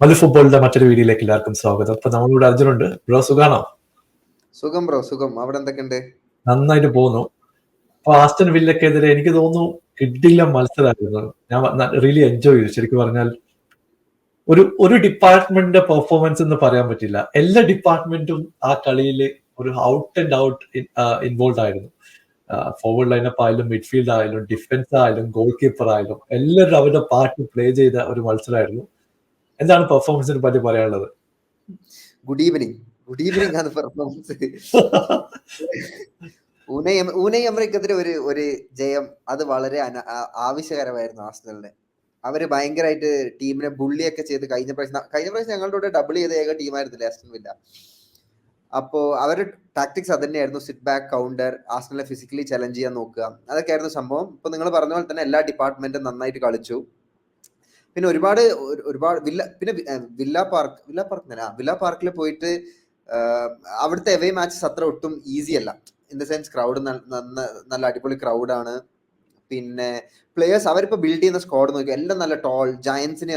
മതി ഫുട്ബോളിന്റെ മറ്റൊരു വീഡിയോയിലേക്ക് എല്ലാവർക്കും സ്വാഗതം. അപ്പൊ നമ്മളിവിടെ അർജുനുണ്ട്. ബ്രോ സുഖാണോ? സുഖം ബ്രോ, സുഖം. അവിടെ എന്തൊക്കെയുണ്ട്? നന്നായിട്ട് പോകുന്നു. അപ്പൊ ആസ്റ്റൺ വില്ലക്കെതിരെ എനിക്ക് തോന്നുന്നു കിഡില്ല മത്സരമായിരുന്നു. ഞാൻ റിയലി എൻജോയ് ചെയ്തു. ശരിക്കും പറഞ്ഞാൽ ഒരു ഡിപ്പാർട്ട്മെന്റിന്റെ പെർഫോമൻസ് എന്ന് പറയാൻ പറ്റില്ല. എല്ലാ ഡിപ്പാർട്ട്മെന്റും ആ കളിയിൽ ഒരു ഔട്ട് ആൻഡ് ഔട്ട് ഇൻവോൾവ് ആയിരുന്നു. ഫോർവേഡ് ലൈനപ്പ് ആയാലും മിഡ്ഫീൽഡ് ആയാലും ഡിഫൻസ് ആയാലും ഗോൾ കീപ്പർ ആയാലും എല്ലാവരും അവരുടെ പാർട്ട് പ്ലേ ചെയ്ത ഒരു മത്സരമായിരുന്നു. എന്താണ് പെർഫോമൻസിനെ പറ്റി പറയാനുള്ളത്? ഗുഡ് ഈവനിങ് ആണ് പെർഫോമൻസ്. ഊനൈ എമറിക്കെതിരെ ഒരു ജയം അത് വളരെ ആവശ്യകരമായിരുന്നു ആർസണലിന്. അവര് ഭയങ്കരമായിട്ട് ടീമിനെ ബുള്ളിയൊക്കെ ചെയ്ത് കഴിഞ്ഞ പ്രാവശ്യം ഞങ്ങളുടെ കൂടെ ഡബിൾ ചെയ്ത ഏക ടീമായിരുന്നില്ല ആസ്റ്റൺ വില്ല. അപ്പോ അവരുടെ ടാക്ടിക്സ് അത് തന്നെയായിരുന്നു. സിറ്റ് ബാക്ക്, കൗണ്ടർ, ആർസണലിനെ ഫിസിക്കലി ചലഞ്ച് ചെയ്യാൻ നോക്കുക, അതൊക്കെ ആയിരുന്നു സംഭവം. ഇപ്പൊ നിങ്ങൾ പറഞ്ഞ പോലെ തന്നെ എല്ലാ ഡിപ്പാർട്ട്മെന്റും നന്നായിട്ട് കളിച്ചു. പിന്നെ ഒരുപാട് വില്ല പാർക്കിൽ പോയിട്ട് അവിടുത്തെ എവേ മാച്ചസ് അത്ര ഒട്ടും ഈസി അല്ല. ഇൻ ദ സെൻസ് ക്രൗഡ് നല്ല അടിപൊളി ക്രൗഡാണ്. പിന്നെ പ്ലേയേഴ്സ് അവരിപ്പോ ബിൽഡ് ചെയ്യുന്ന സ്ക്വാഡ് നോക്കി എല്ലാം നല്ല ടോൾ ജയൻസിനെ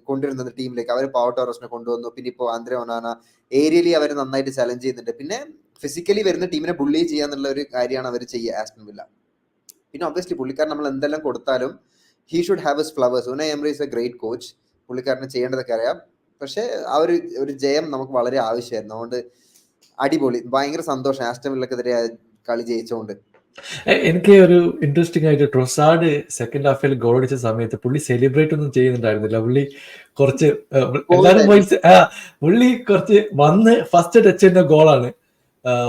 കൊണ്ടുവരുന്നത് ടീമിലേക്ക്. അവർ പവർ ടോറസിനെ കൊണ്ടുവന്നു. പിന്നെ ഇപ്പോൾ ആന്ദ്രെ ഒനാന ഏരിയലി അവർ നന്നായിട്ട് ചലഞ്ച് ചെയ്യുന്നുണ്ട്. പിന്നെ ഫിസിക്കലി വരുന്ന ടീമിനെ ബുള്ളി ചെയ്യാന്നുള്ള ഒരു കാര്യമാണ് അവർ ചെയ്യുക ആസ്റ്റൺ വില്ല. പിന്നെ ഒബ്വിയസ്ലി പുള്ളിക്കാരൻ നമ്മൾ എന്തെല്ലാം കൊടുത്താലും he should have his flowers. Unai Emery is a great coach. പുള്ളിക്കാരന് ചെയ്യേണ്ടതൊക്കെ അറിയാം. പക്ഷെ ആ ഒരു ജയം നമുക്ക് വളരെ ആവശ്യമായിരുന്നു. അതുകൊണ്ട് അടിപൊളി, ഭയങ്കര സന്തോഷം ആസ്റ്റൺ വില്ലക്കെതിരെ കളി ജയിച്ചുകൊണ്ട്. എനിക്ക് ഒരു ഇൻട്രസ്റ്റിംഗ് ആയിട്ട് ട്രൊസാർഡ് സെക്കൻഡ് ഹാഫിൽ ഗോൾ അടിച്ച സമയത്ത് പുള്ളി സെലിബ്രേറ്റ് ഒന്നും ചെയ്യുന്നുണ്ടായിരുന്നില്ല. പുള്ളി കുറച്ച് പുള്ളി കുറച്ച് വന്ന് ഫസ്റ്റ് ടച്ച് ചെയ്യുന്ന ഗോളാണ്.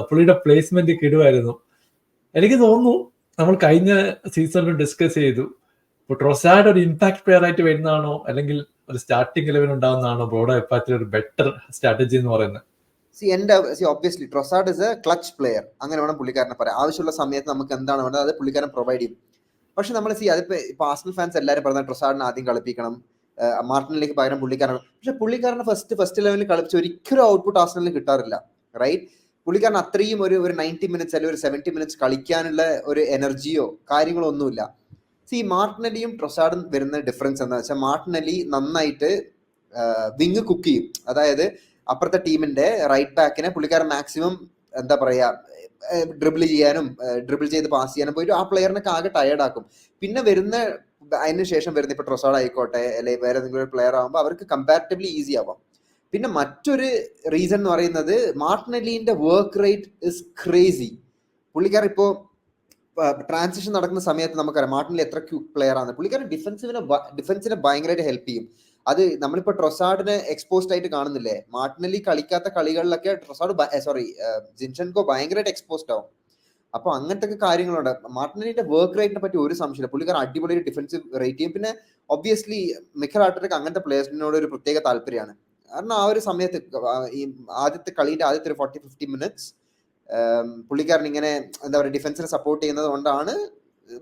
പുള്ളിയുടെ പ്ലേസ്മെന്റ് കിടുവായിരുന്നു. എനിക്ക് തോന്നുന്നു നമ്മൾ കഴിഞ്ഞ സീസണിൽ ഡിസ്കസ് ചെയ്തു, ട്രൊസാർഡ് ഒരു ഇമ്പാക്ട് പ്ലെയർ ആയിട്ട് വരുന്നതാണോ അല്ലെങ്കിൽ ഒരു സ്റ്റാർട്ടിംഗ് 11 ഉണ്ടാവുന്നതാണോ ബ്രോഡോ എപ്പാറ്റിൽ ഒരു ബെറ്റർ സ്ട്രാറ്റജി എന്ന് പറയുന്നത്? Obviously Trossard is A clutch player, അങ്ങനെ വേണം പുള്ളിക്കാരനെ പറയാം. ആവശ്യമുള്ള സമയത്ത് നമുക്ക് എന്താണ് വേണ്ടത് അത് പുള്ളിക്കാരൻ പ്രൊവൈഡ് ചെയ്യും. പക്ഷെ നമ്മൾ അതിപ്പോ ആർസണൽ ഫാൻസ് എല്ലാവരും പറഞ്ഞ ട്രൊസാർഡിനെ ആദ്യം കളിപ്പിക്കണം, മാർട്ടിനിലേക്ക് പകരം പുള്ളിക്കാരൻ. പക്ഷെ പുള്ളിക്കാരനെ ഫസ്റ്റ് ലെവലിൽ കളിപ്പിച്ച് ഒരിക്കലും ഔട്ട്പുട്ട് ആർസണലിന് കിട്ടാറില്ല, റൈറ്റ്? പുള്ളിക്കാരൻ അത്രയും ഒരു 90 മിനിറ്റ്സ് അല്ലെങ്കിൽ ഒരു 70 മിനിറ്റ്സ് കളിക്കാനുള്ള ഒരു എനർജിയോ കാര്യങ്ങളോ ഒന്നുമില്ല. മാർട്ടിനലിയും ട്രൊസാർഡും വരുന്ന ഡിഫറൻസ് എന്താ വെച്ചാൽ, മാർട്ടിനലി നന്നായിട്ട് വിങ് കുക്ക് ചെയ്യും. അതായത് അപ്പുറത്തെ ടീമിന്റെ റൈറ്റ് ബാക്കിനെ പുള്ളിക്കാരൻ മാക്സിമം എന്താ പറയാ ഡ്രിബിൾ ചെയ്യാനും ഡ്രിബിൾ ചെയ്ത് പാസ് ചെയ്യാനും പോയിട്ട് ആ പ്ലെയറിനൊക്കെ ആകെ ടയേർഡ് ആക്കും. പിന്നെ അതിന് ശേഷം വരുന്ന ഇപ്പൊ ട്രൊസാർഡ് ആയിക്കോട്ടെ അല്ലെങ്കിൽ വേറെ ഏതെങ്കിലും ഒരു പ്ലെയർ ആകുമ്പോൾ അവർക്ക് കമ്പാരിറ്റീവ്ലി ഈസി ആവാം. പിന്നെ മറ്റൊരു റീസൺ എന്ന് പറയുന്നത് മാർട്ടിനലിന്റെ വർക്ക് റേറ്റ് ഇസ് ക്രേസി. പുള്ളിക്കാരൻ ഇപ്പോ ട്രാൻസിഷൻ നടക്കുന്ന സമയത്ത് നമുക്കറിയാം മാർട്ടിനിൽ എത്ര ക്യൂക്ക് പ്ലെയർ ആണ്. പുള്ളിക്കാരൻ ഡിഫൻസിനെ ഭയങ്കരമായിട്ട് ഹെൽപ്പ് ചെയ്യും. അത് നമ്മളിപ്പോ ട്രൊസാർഡിനെ എക്സ്പോസ്ഡ് ആയിട്ട് കാണുന്നില്ലേ, മാർട്ടിനലി കളിക്കാത്ത കളികളിലൊക്കെ ജിൻഷെൻകോ ഭയങ്കരമായിട്ട് എക്സ്പോസ്ഡ് ആവും. അപ്പൊ അങ്ങനത്തെ കാര്യങ്ങളുണ്ട്. മാർട്ടിനലിന്റെ വർക്ക് റേറ്റിനെ പറ്റി ഒരു സംശയമില്ല, പുള്ളിക്കാരൻ അടിപൊളി ഡിഫൻസീവ് റേറ്റ് ചെയ്യും. പിന്നെ ഒബ്വിയസ്ലി മിക്കൽ ആർട്ടറ്റയ്ക്ക് അങ്ങനത്തെ പ്ലേയേഴ്സിനോട് ഒരു പ്രത്യേക താല്പര്യമാണ്. കാരണം ആ ഒരു സമയത്ത് ഈ കളിയുടെ ആദ്യത്തെ ഒരു 40-50 മിനിറ്റ്സ് പുള്ളിക്കാരൻ ഇങ്ങനെ എന്താ പറയുക ഡിഫൻസിനെ സപ്പോർട്ട് ചെയ്യുന്നത് കൊണ്ടാണ്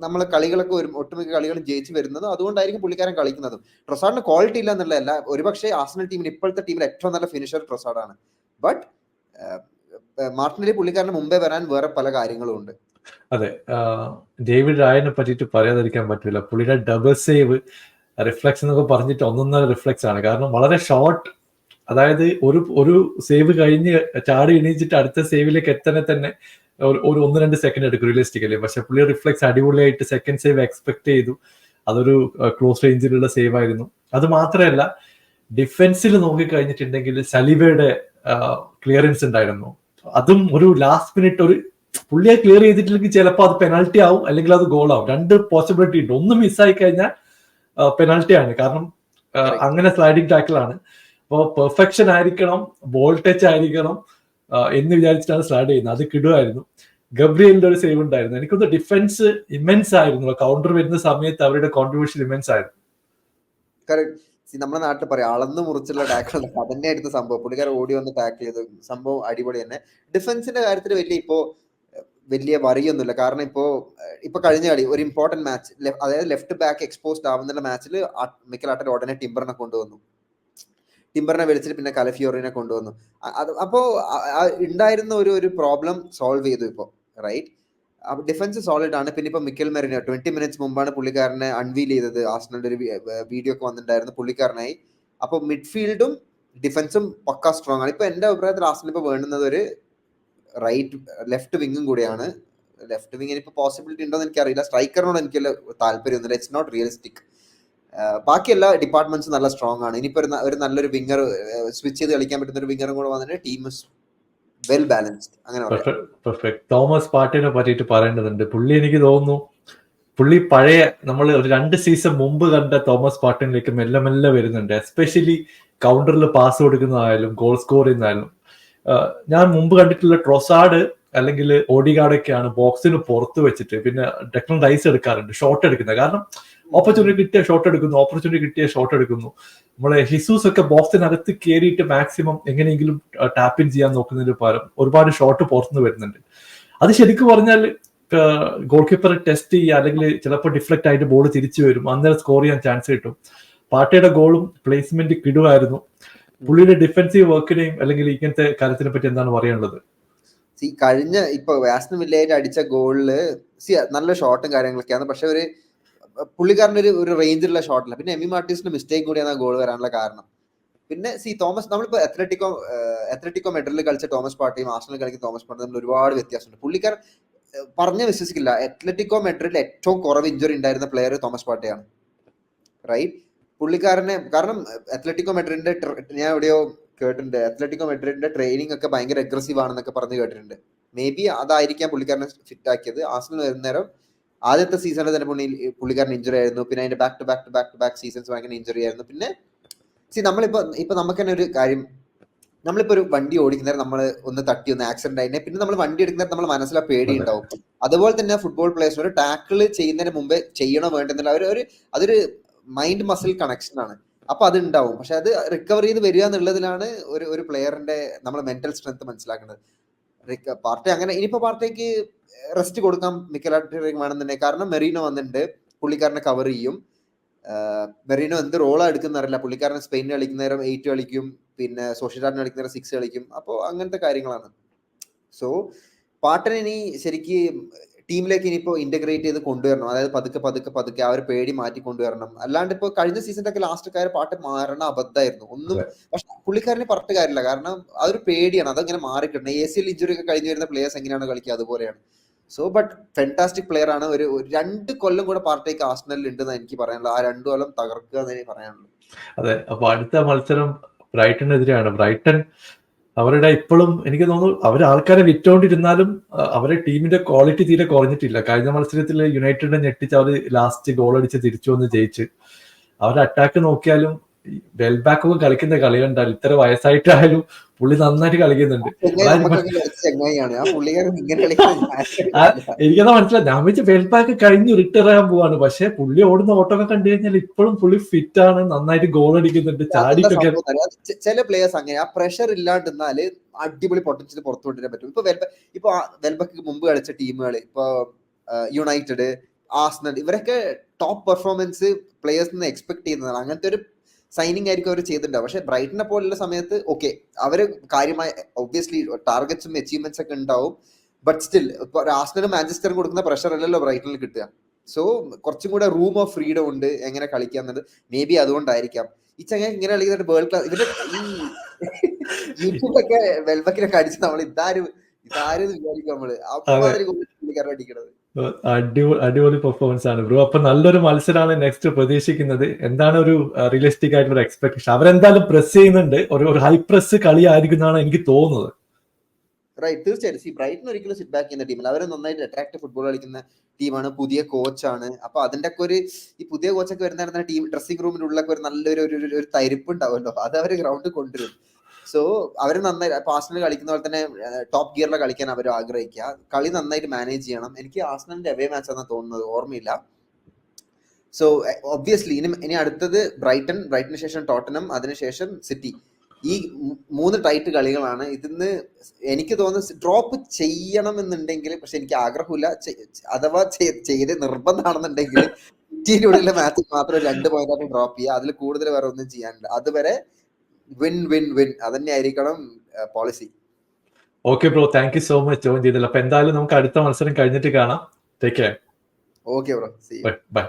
നമ്മൾ കളികളൊക്കെ ഒട്ടുമിക്ക കളികളും ജയിച്ചു വരുന്നത്. അതുകൊണ്ടായിരിക്കും പുള്ളിക്കാരൻ കളിക്കുന്നതും. ട്രൊസാർഡിന് ക്വാളിറ്റി ഇല്ല എന്നുള്ളതല്ല, ഒരുപക്ഷെ ആർസണൽ ടീമിന് ഇപ്പോഴത്തെ ടീമിൽ ഏറ്റവും നല്ല ഫിനിഷർ ട്രൊസാർഡാണ്. ബട്ട് മാർട്ടിനലി പുള്ളിക്കാരന് മുമ്പേ വരാൻ വേറെ പല കാര്യങ്ങളും ഉണ്ട്. അതെ, ഡേവിഡ് റായനെ പറ്റിയിട്ട് പറയാതിരിക്കാൻ പറ്റില്ല. പുള്ളിയുടെ ഡബിൾ സേവ് റിഫ്ലക്സ് എന്നൊക്കെ പറഞ്ഞിട്ട് ഒന്നൊന്നര റിഫ്ലക്സ് ആണ്. കാരണം വളരെ ഷോർട്ട്, അതായത് ഒരു സേവ് കഴിഞ്ഞ് ചാടി എണീച്ചിട്ട് അടുത്ത സേവിലേക്ക് എത്തനെ തന്നെ ഒരു 1-2 സെക്കൻഡ് എടുക്കും റിയലിസ്റ്റിക്കലി. പക്ഷെ പുള്ളി റിഫ്ലക്സ് അടിപൊളിയായിട്ട് സെക്കൻഡ് സേവ് എക്സ്പെക്ട് ചെയ്തു. അതൊരു ക്ലോസ് റേഞ്ചിലുള്ള സേവ് ആയിരുന്നു. അത് മാത്രമല്ല, ഡിഫൻസിൽ നോക്കിക്കഴിഞ്ഞിട്ടുണ്ടെങ്കിൽ സലിബയുടെ ക്ലിയറൻസ് ഉണ്ടായിരുന്നു. അതും ഒരു ലാസ്റ്റ് മിനിറ്റ് ഒരു പുള്ളിയെ ക്ലിയർ ചെയ്തിട്ടില്ലെങ്കിൽ ചിലപ്പോൾ അത് പെനാൽറ്റി ആവും, അല്ലെങ്കിൽ അത് ഗോൾ ആവും. 2 പോസിബിലിറ്റി ഉണ്ട്. ഒന്ന് മിസ്സായി കഴിഞ്ഞാൽ പെനാൽറ്റി ആണ്, കാരണം അങ്ങനെ സ്ലൈഡിങ് ടാക്കിളാണ്. അപ്പോൾ പെർഫെക്ഷൻ ആയിരിക്കണം, ബോൾ ടച്ച് ആയിരിക്കണം എന്ന് വിചാരിച്ചിട്ടാണ് സ്റ്റാർട്ട് ചെയ്യുന്നത്. അത് കിടുവായിരുന്നു. ഗബ്രിയലിന്റെ ഒരു സേവ് ഉണ്ടായിരുന്നു. എനിക്കൊന്ന് ഡിഫൻസ് ഇമെൻസ് ആയിരുന്നു. കൗണ്ടർ വരുന്ന സമയത്ത് അവരുടെ കോൺട്രിബ്യൂഷൻ ഇമെൻസ് ആയിരുന്നു. നമ്മുടെ നാട്ടിൽ പറയാം അളന്ന് മുറിച്ചുള്ള ടാക്കിൾ, അതന്നെ ആയിരുന്നു സംഭവം. പുള്ളിക്കാരൻ ഓടി വന്ന് ടാക്കിൾ ചെയ്ത് സംഭവം അടിപൊളി തന്നെ. ഡിഫൻസിന്റെ കാര്യത്തിൽ വലിയ വറിയൊന്നുമില്ല. കാരണം ഇപ്പൊ കഴിഞ്ഞ കളി ഒരു ഇമ്പോർട്ടന്റ് മാച്ച്, അതായത് ലെഫ്റ്റ് ബാക്ക് എക്സ്പോസ്ഡ് ആവുന്ന മാച്ചിൽ മിക്കൽ ആർട്ടറ്റ ഉടനെ ടിംബറിനെ കൊണ്ടുവന്നു. ടിംബറിനെ വിളിച്ചിട്ട് പിന്നെ കലഫിയോറിനെ കൊണ്ടുവന്നു. അപ്പോ ഉണ്ടായിരുന്ന ഒരു പ്രോബ്ലം സോൾവ് ചെയ്തു ഇപ്പോ, റൈറ്റ്? ഡിഫൻസ് സോളിഡ് ആണ്. പിന്നെ ഇപ്പൊ മിക്കൽ മെറിനോ 20 മിനിറ്റ്സ് മുമ്പാണ് പുള്ളിക്കാരനെ അൺവീൽ ചെയ്തത്. ആർസണലിന്റെ ഒരു വീഡിയോ ഒക്കെ വന്നിട്ടുണ്ടായിരുന്നു. പുള്ളിക്കാരനായി അപ്പോൾ മിഡ്ഫീൽഡും ഡിഫൻസും പക്കാ സ്ട്രോങ് ആണ്. ഇപ്പൊ എന്റെ അഭിപ്രായത്തിൽ ആർസണൽ ഇപ്പൊ വേണ്ടുന്നത് ഒരു ലെഫ്റ്റ് വിങ്ങും കൂടിയാണ്. ലെഫ്റ്റ് വിങ്ങിന് ഇപ്പൊ പോസിബിലിറ്റി ഉണ്ടോ എന്ന് എനിക്കറിയില്ല. സ്ട്രൈക്കറിനോട് എനിക്ക് താല്പര്യമൊന്നുമില്ല. It's not realistic. ബാക്കി എല്ലാ ഡിപ്പാർട്ട്മെന്റ്സും നല്ല സ്ട്രോങ് ആണ്. ഇനിയിപ്പോ ഒരു നല്ലൊരു വിങ്ങർ സ്വിച്ച് ചെയ്ത് കളിക്കാൻ പറ്റുന്ന ഒരു വിങ്ങറും കൂടെ വന്നിട്ട് ടീം വെൽ ബാലൻസ്ഡ്. അങ്ങനെ പെർഫെക്റ്റ്. തോമസ് പാർട്ടിനെ പറ്റിയിട്ട് പറയേണ്ടതുണ്ട്. പുള്ളി എനിക്ക് തോന്നുന്നു പുള്ളി പഴയ നമ്മൾ ഒരു 2 സീസൺ മുമ്പ് കണ്ട തോമസ് പാർട്ടിനിലേക്ക് മെല്ലെ മെല്ലെ വരുന്നുണ്ട്. എസ്പെഷ്യലി കൗണ്ടറിൽ പാസ് കൊടുക്കുന്നതായാലും ഗോൾ സ്കോർ ചെയ്യുന്നതായാലും. ഞാൻ മുമ്പ് കണ്ടിട്ടുള്ള ട്രൊസാർഡ് അല്ലെങ്കിൽ ഓഡിഗാർഡൊക്കെയാണ് ബോക്സിന് പുറത്ത് വെച്ചിട്ട് പിന്നെ ഡെക്ലൻ റൈസ് എടുക്കാറുണ്ട്, ഷോട്ട് എടുക്കുന്നത്. കാരണം ഓപ്പർച്യൂണിറ്റി കിട്ടിയ ഷോട്ട് എടുക്കുന്നു, ഓപ്പർച്യൂണിറ്റി കിട്ടിയ ഷോട്ട് എടുക്കുന്നു. നമ്മളെ ഹിസൂസ് ഒക്കെ ബോക്സിനകത്ത് കയറിയിട്ട് മാക്സിമം എങ്ങനെയെങ്കിലും ടാപ്പ് ഇൻ ചെയ്യാൻ നോക്കുന്നതിന് പകരം ഒരുപാട് ഷോട്ട് പുറത്തുനിന്ന് വരുന്നുണ്ട്. അത് ശരിക്കും പറഞ്ഞാൽ ഗോൾ കീപ്പർ ടെസ്റ്റ് ചെയ്യുക, അല്ലെങ്കിൽ ചിലപ്പോൾ ഡിഫ്ലക്റ്റ് ആയിട്ട് ബോൾ തിരിച്ചു വരും, അന്നേരം സ്കോർ ചെയ്യാൻ ചാൻസ് കിട്ടും. പാർട്ടിയുടെ ഗോളും പ്ലേസ്മെന്റ് കിടുവായിരുന്നു. പുള്ളിയുടെ ഡിഫൻസീവ് വർക്കിനെയും അല്ലെങ്കിൽ ഇങ്ങനത്തെ കാര്യത്തിനെ പറ്റി എന്താണ് പറയാനുള്ളത്? കഴിഞ്ഞ ഇപ്പൊ ആസ്റ്റൺ വില്ലയായിട്ട് അടിച്ച ഗോളില് നല്ല ഷോട്ടും കാര്യങ്ങളൊക്കെയാണ്, പക്ഷെ പുള്ളിക്കാരൻ്റെ ഒരു റേഞ്ചിലുള്ള ഷോട്ടില്ല. പിന്നെ എമി മാർട്ടിൻസിന്റെ മിസ്റ്റേക്ക് കൂടിയാണ് ആ ഗോൾ വരാനുള്ള കാരണം. പിന്നെ തോമസ്, നമ്മളിപ്പോ അത്ലറ്റിക്കോ മെഡ്രിഡിൽ കളിച്ച തോമസ് പാർട്ടിയും ആർസണൽ കളിക്കുന്ന തോമസ് പാർട്ടിയും തമ്മിൽ ഒരുപാട് വ്യത്യാസമുണ്ട്. പുള്ളിക്കാരൻ പറഞ്ഞ വിശ്വസിക്കില്ല, അത്ലറ്റിക്കോ മെഡ്രിഡിൽ ഏറ്റവും കുറവ് ഇഞ്ചുറി ഉണ്ടായിരുന്ന പ്ലെയർ തോമസ് പാർട്ടിയാണ്. റൈറ്റ്? പുള്ളിക്കാരനെ കാരണം അത്ലറ്റിക്കോ മെഡ്രിഡിന്റെ ഞാൻ എവിടെയോ കേട്ടിട്ടുണ്ട്, അത്ലറ്റിക്കോ മെഡ്രിഡിന്റെ ട്രെയിനിങ് ഒക്കെ ഭയങ്കര അഗ്രസീവ് ആണെന്നൊക്കെ പറഞ്ഞ് കേട്ടിട്ടുണ്ട്. മേ ബി അതായിരിക്കാം പുള്ളിക്കാരനെ ഫിറ്റ് ആക്കിയത്. ആർസണൽ വരുന്നേരം ആദ്യത്തെ സീസണിൽ തന്നെ പുള്ളിക്കാരൻ ഇഞ്ചുറി ആയിരുന്നു. പിന്നെ അതിന്റെ ബാക്ക് ടു ബാക്ക് സീസൺസ് ഭയങ്കര ഇഞ്ചുറി ആയിരുന്നു. പിന്നെ നമ്മളിപ്പോ നമുക്ക് തന്നെ ഒരു കാര്യം, നമ്മളിപ്പോ ഒരു വണ്ടി ഓടിക്കുന്നേരം നമ്മൾ ഒന്ന് തട്ടി ഒന്ന് ആക്സിഡന്റ് ആയിട്ട് പിന്നെ നമ്മൾ വണ്ടി എടുക്കുന്നേരം നമ്മൾ മനസ്സിലാ പേടി ഉണ്ടാവും. അതുപോലെ തന്നെ ഫുട്ബോൾ പ്ലേയേഴ്സ് ഒരു ടാക്കിൾ ചെയ്യുന്നതിന് മുമ്പേ ചെയ്യണോ വേണ്ടെന്നില്ല, അതൊരു മൈൻഡ് മസിൽ കണക്ഷൻ ആണ്. അപ്പൊ അത് ഉണ്ടാവും. പക്ഷെ അത് റിക്കവർ ചെയ്ത് വരിക എന്നുള്ളതിലാണ് ഒരു പ്ലെയറിന്റെ നമ്മൾ മെന്റൽ സ്ട്രെങ്ത് മനസ്സിലാക്കുന്നത്. പാർട്ടി അങ്ങനെ ഇനിയിപ്പോ പാർട്ടിക്ക് റെസ്റ്റ് കൊടുക്കാം മിക്കൽ ആർട്ടറ്റയ്ക്ക് വേണമെന്നുണ്ടെങ്കിൽ. കാരണം മെറീനോ വന്നിട്ടുണ്ട്, പുള്ളിക്കാരനെ കവർ ചെയ്യും. മെറീനോ എന്ത് റോളാണ് എടുക്കുന്ന അറിയില്ല. പുള്ളിക്കാരൻ സ്പെയിനിൽ കളിക്കുന്നേരം 8 കളിക്കും, പിന്നെ സോഷ്യറ്റാറ്റിന് കളിക്കുന്നേരം 6 കളിക്കും. അപ്പോൾ അങ്ങനത്തെ കാര്യങ്ങളാണ്. സോ പാർട്ടിനെ ഇനി ശരിക്ക് ടീമിലേക്ക് ഇനിയിപ്പോ ഇന്റഗ്രേറ്റ് ചെയ്ത് കൊണ്ടുവരണം. അതായത് പതുക്കെ ആ ഒരു പേടി മാറ്റി കൊണ്ടുവരണം. അല്ലാണ്ട് ഇപ്പൊ കഴിഞ്ഞ സീസണിന്റെ ഒക്കെ ലാസ്റ്റ് കാര്യം പാട്ട് മാറണ അബദ്ധമായിരുന്നു ഒന്നും. പക്ഷെ പുള്ളിക്കാരനെ പറഞ്ഞിട്ട് കാര്യമില്ല, കാരണം അതൊരു പേടിയാണ്, അതങ്ങനെ മാറിക്കിട്ടണം. ACL ഇഞ്ചുറി ഒക്കെ കഴിഞ്ഞു വരുന്ന പ്ലേയേഴ്സ് എങ്ങനെയാണ് കളിക്കുക അതുപോലെയാണ്. സോ ബട്ട് ഫാന്റാസ്റ്റിക് പ്ലെയർ ആണ്. ഒരു 2 കൊല്ലം കൂടെ പാർട്ടിക്ക് ആർസണലിൽ ഉണ്ടെന്ന് എനിക്ക് പറയാനുള്ളത്. ആ 2 കൊല്ലം തകർക്കുക എന്നേ പറയാനുള്ളൂ. അതെ. അപ്പൊ അടുത്ത മത്സരം ബ്രൈറ്റനെതിരെയാണ്. ബ്രൈറ്റൺ അവരുടെ ഇപ്പോഴും എനിക്ക് തോന്നുന്നു അവർ ആൾക്കാരെ വിറ്റോണ്ടിരുന്നാലും അവരുടെ ടീമിന്റെ ക്വാളിറ്റി തീരെ കുറഞ്ഞിട്ടില്ല. കഴിഞ്ഞ മത്സരത്തിൽ യുണൈറ്റഡിനെ ഞെട്ടിച്ച് അവർ ലാസ്റ്റ് ഗോൾ അടിച്ച് തിരിച്ചു വന്ന് ജയിച്ച്. അവരുടെ അറ്റാക്ക് നോക്കിയാലും വെൽബാക്ക് ഒക്കെ കളിക്കുന്ന കളി കണ്ടാൽ ഇത്ര വയസ്സായിട്ടായാലും പുള്ളി നന്നായിട്ട് കളിക്കുന്നുണ്ട്. എനിക്കതാ മനസ്സിലായി. ഞാൻ വെച്ച വെൽബാക്ക് കഴിഞ്ഞു റിട്ടയർ ആകാൻ പോവാണ്, പക്ഷെ പുള്ളി ഓടുന്ന ഓട്ടമൊക്കെ കണ്ടു കഴിഞ്ഞാൽ ഇപ്പോഴും പുള്ളി ഫിറ്റ് ആണ്, നന്നായിട്ട് ഗോൾ അടിക്കുന്നുണ്ട്, ചാടിക്കൊക്കെ. ചില പ്ലേയേഴ്സ് അങ്ങനെ ആ പ്രഷർ ഇല്ലാണ്ടിരുന്നാല് അടിപൊളി പൊട്ടൻഷ്യൽ പുറത്തു കൊണ്ടുവരാൻ പറ്റും. ഇപ്പൊ വെൽബക്ക് മുമ്പ് കളിച്ച ടീമുകൾ, ഇപ്പൊ യുണൈറ്റഡ്, ആർസണൽ, ഇവരൊക്കെ ടോപ്പ് പെർഫോമൻസ് പ്ലേയേഴ്സിന് എക്സ്പെക്ട് ചെയ്യുന്നതാണ്. അങ്ങനത്തെ ഒരു സൈനിങ് ആയിരിക്കും അവർ ചെയ്തിട്ടുണ്ടാവും. പക്ഷെ ബ്രൈറ്റനെ പോലുള്ള സമയത്ത് ഓക്കെ, അവര് കാര്യമായ ഒബ്വിയസ്ലി ടാർഗറ്റ്സും അച്ചീവ്മെന്റ്സ് ഒക്കെ ഉണ്ടാവും. ബട്ട് സ്റ്റിൽ ഇപ്പൊ ആർസണലും മാഞ്ചസ്റ്ററും കൊടുക്കുന്ന പ്രഷർ അല്ലല്ലോ ബ്രൈറ്റനിൽ കിട്ടുക. സോ കുറച്ചും കൂടെ റൂം ഓഫ് ഫ്രീഡം ഉണ്ട് എങ്ങനെ കളിക്കാന്നുള്ളത്. മേ ബി അതുകൊണ്ടായിരിക്കാം ഈ ചങ്ങ ഇങ്ങനെ കളിക്കുന്ന വേൾഡ് ക്ലാസ്. ഇവരുടെ ഈ യൂട്യൂബിലൊക്കെ വെൽബക്കിനൊക്കെ അടിച്ച് നമ്മൾ ഇതാരും വിചാരിക്കും നമ്മള് പുള്ളിക്കാരൻ അടിക്കണത്. അടിപൊളി പെർഫോമൻസ് ആണ് ബ്രോ. അപ്പൊ നല്ലൊരു മത്സരമാണ് നെക്സ്റ്റ് പ്രതീക്ഷിക്കുന്നത്. എന്താണ് ഒരു റിയലിസ്റ്റിക് ആയിട്ടുള്ള എക്സ്പെക്ടേഷൻ? അവരെന്തായാലും പ്രസ് ചെയ്യുന്നുണ്ട്, ഒരു ഹൈ പ്രസ് കളി ആയിരിക്കും എന്നാണ് എനിക്ക് തോന്നുന്നത്. റൈറ്റ്, തീർച്ചയായിട്ടും. ബ്രൈറ്റൺ ഒരിക്കലും സിറ്റ് ബാക്ക് ചെയ്യുന്ന ടീമല്ല. അവർ നന്നായിട്ട് അട്രാക്റ്റീവ് ഫുട്ബോൾ കളിക്കുന്ന ടീമാണ്. പുതിയ കോച്ചാണ്. അപ്പൊ അതിന്റെ ഒക്കെ ഈ പുതിയ കോച്ചൊക്കെ വരുന്ന ടീം ഡ്രസ്സിംഗ് റൂമിന്റെ ഉള്ളിലൊക്കെ ഒരു നല്ലൊരു തരിപ്പ് ഉണ്ടാവുമല്ലോ, അത് അവർ ഗ്രൗണ്ടിൽ കൊണ്ടുവരും. സോ അവർ നന്നായി ആർസണൽ കളിക്കുന്ന പോലെ തന്നെ ടോപ്പ് ഗിയറിലെ കളിക്കാൻ അവർ ആഗ്രഹിക്കുക. കളി നന്നായിട്ട് മാനേജ് ചെയ്യണം. എനിക്ക് ആർസണലിന്റെ അവേ മാച്ച് ആണെന്ന് തോന്നുന്നത്, ഓർമ്മയില്ല. സോ ഒബ്വിയസ്ലി ഇനി അടുത്തത് ബ്രൈറ്റന് ശേഷം ടോട്ടനം, അതിനുശേഷം സിറ്റി. ഈ 3 ടൈറ്റ് കളികളാണ്. ഇതിന്ന് എനിക്ക് തോന്നുന്നു ഡ്രോപ്പ് ചെയ്യണം എന്നുണ്ടെങ്കിൽ, പക്ഷെ എനിക്ക് ആഗ്രഹമില്ല. അഥവാ ചെയ്ത് നിർബന്ധമാണെന്നുണ്ടെങ്കിൽ സിറ്റിയിലൂടെയുള്ള മാച്ച് മാത്രം 2 പോയിന്റായിട്ട് ഡ്രോപ്പ് ചെയ്യുക. അതിൽ കൂടുതൽ വേറെ ഒന്നും ചെയ്യാനില്ല. അതുവരെ വിൻ അതന്നെ ആയിരിക്കണം policy. Okay bro, thank you so much join ചെയ്തല്ലോ. അപ്പൊ എന്തായാലും നമുക്ക് അടുത്ത മത്സരം കഴിഞ്ഞിട്ട് കാണാം. Take care. Okay bro, see you. By.